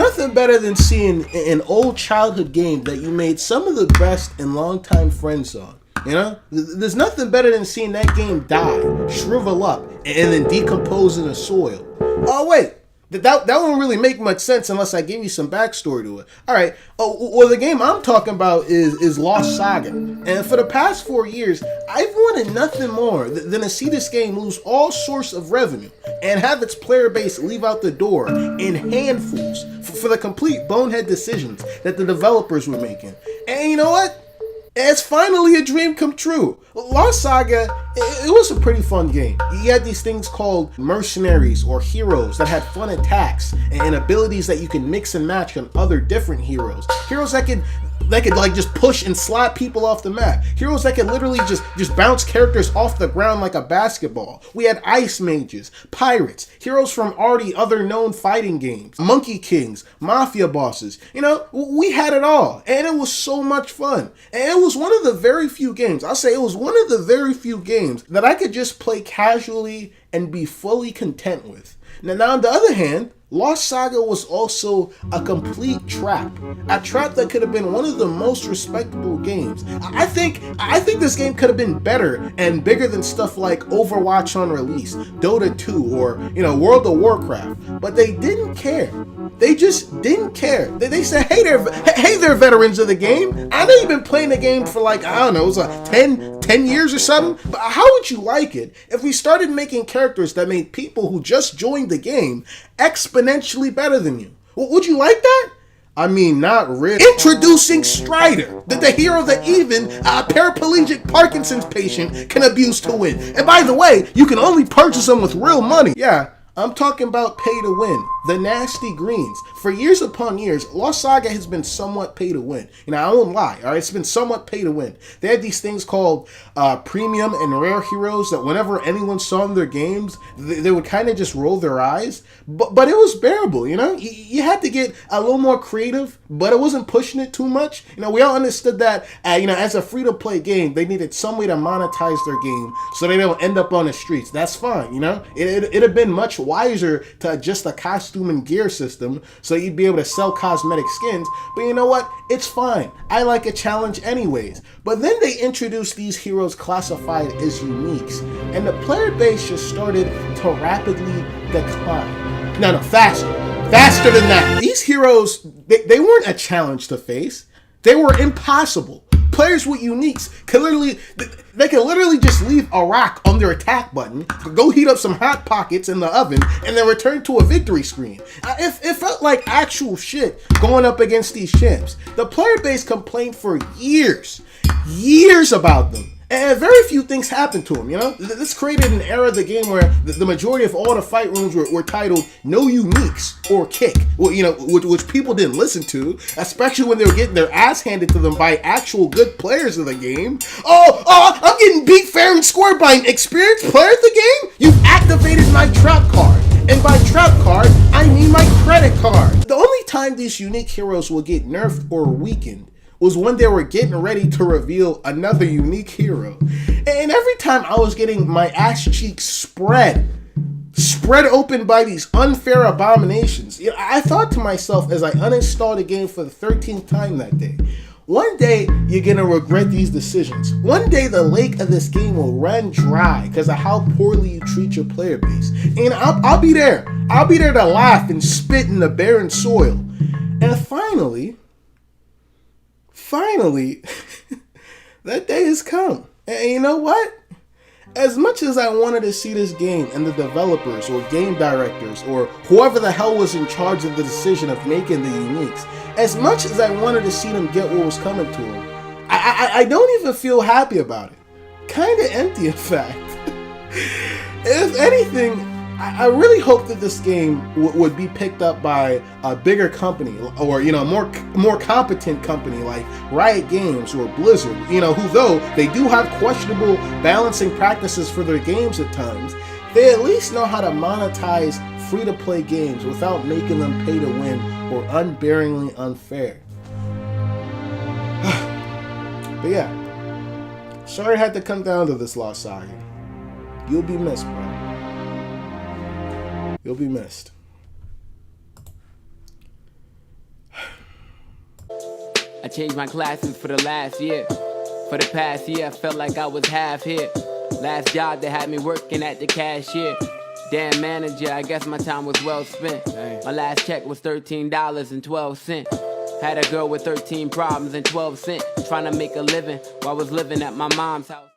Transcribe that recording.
nothing better than seeing an old childhood game that you made some of the best and longtime friends on. You know, there's nothing better than seeing that game die, shrivel up, and then decompose in the soil. Oh wait, that won't really make much sense unless I give you some backstory to it. All right. Oh, well, the game I'm talking about is Lost Saga, and for the past 4 years, I've wanted nothing more than to see this game lose all source of revenue and have its player base leave out the door in handfuls for the complete bonehead decisions that the developers were making. And you know what? It's finally a dream come true. Lost Saga, it was a pretty fun game. You had these things called mercenaries or heroes that had fun attacks and abilities that you can mix and match on other different heroes. Heroes that could like just push and slap people off the map. Heroes that could literally just bounce characters off the ground like a basketball. We had ice mages, pirates, heroes from already other known fighting games, monkey kings, mafia bosses. You know, we had it all, and it was so much fun. And it was one of the very few games, I'll say it was one of the very few games that I could just play casually and be fully content with. Now on the other hand, Lost Saga was also a complete trap. A trap that could have been one of the most respectable games. I think this game could have been better and bigger than stuff like Overwatch on release, Dota 2, or World of Warcraft. But they didn't care. They just didn't care. They said, hey there, veterans of the game. I know you've been playing the game for like, I don't know, it was like 10 years or something. But how would you like it if we started making characters that made people who just joined the game exponentially better than you? Would you like that? I mean, not really. Introducing Strider, the hero that even a paraplegic Parkinson's patient can abuse to win. And by the way, you can only purchase them with real money. Yeah, I'm talking about pay to win, the nasty greens. For years upon years, Lost Saga has been somewhat pay to win. I won't lie, all right? It's been somewhat pay to win. They had these things called premium and rare heroes that whenever anyone saw in their games, they would kind of just roll their eyes. But it was bearable, You had to get a little more creative, but it wasn't pushing it too much. We all understood that, as a free-to-play game, they needed some way to monetize their game so they don't end up on the streets. That's fine, It'd have been much wiser to adjust the costume and gear system so you'd be able to sell cosmetic skins, but you know what? It's fine. I like a challenge anyways. But then they introduced these heroes classified as uniques, and the player base just started to rapidly decline. No, faster than that. These heroes, they weren't a challenge to face. They were impossible. Players with uniques can literally just leave a rock on their attack button, go heat up some Hot Pockets in the oven, and then return to a victory screen. It felt like actual shit going up against these champs. The player base complained for years about them. And very few things happened to him, This created an era of the game where the majority of all the fight rooms were titled No Uniques or Kick, which people didn't listen to, especially when they were getting their ass handed to them by actual good players of the game. I'm getting beat fair and square by an experienced player of the game? You've activated my trap card. And by trap card, I mean my credit card. The only time these unique heroes will get nerfed or weakened was when they were getting ready to reveal another unique hero. And every time I was getting my ass cheeks spread open by these unfair abominations, I thought to myself as I uninstalled the game for the 13th time that day, one day you're gonna regret these decisions. One day the lake of this game will run dry because of how poorly you treat your player base. And I'll be there. I'll be there to laugh and spit in the barren soil. And finally, that day has come. And you know what? As much as I wanted to see this game and the developers or game directors or whoever the hell was in charge of the decision of making the uniques, as much as I wanted to see them get what was coming to them, I don't even feel happy about it. Kinda empty, in fact. If anything, I really hope that this game would be picked up by a bigger company or, more competent company like Riot Games or Blizzard, who though they do have questionable balancing practices for their games at times, they at least know how to monetize free-to-play games without making them pay to win or unbearingly unfair. But yeah, sorry I had to come down to this, Lost Saga. You'll be missed, bro. You'll be missed. I changed my classes for the last year. For the past year, I felt like I was half here. Last job, they had me working at the cashier. Damn manager, I guess my time was well spent. My last check was $13.12. Had a girl with 13 problems and 12 cents. Trying to make a living while I was living at my mom's house.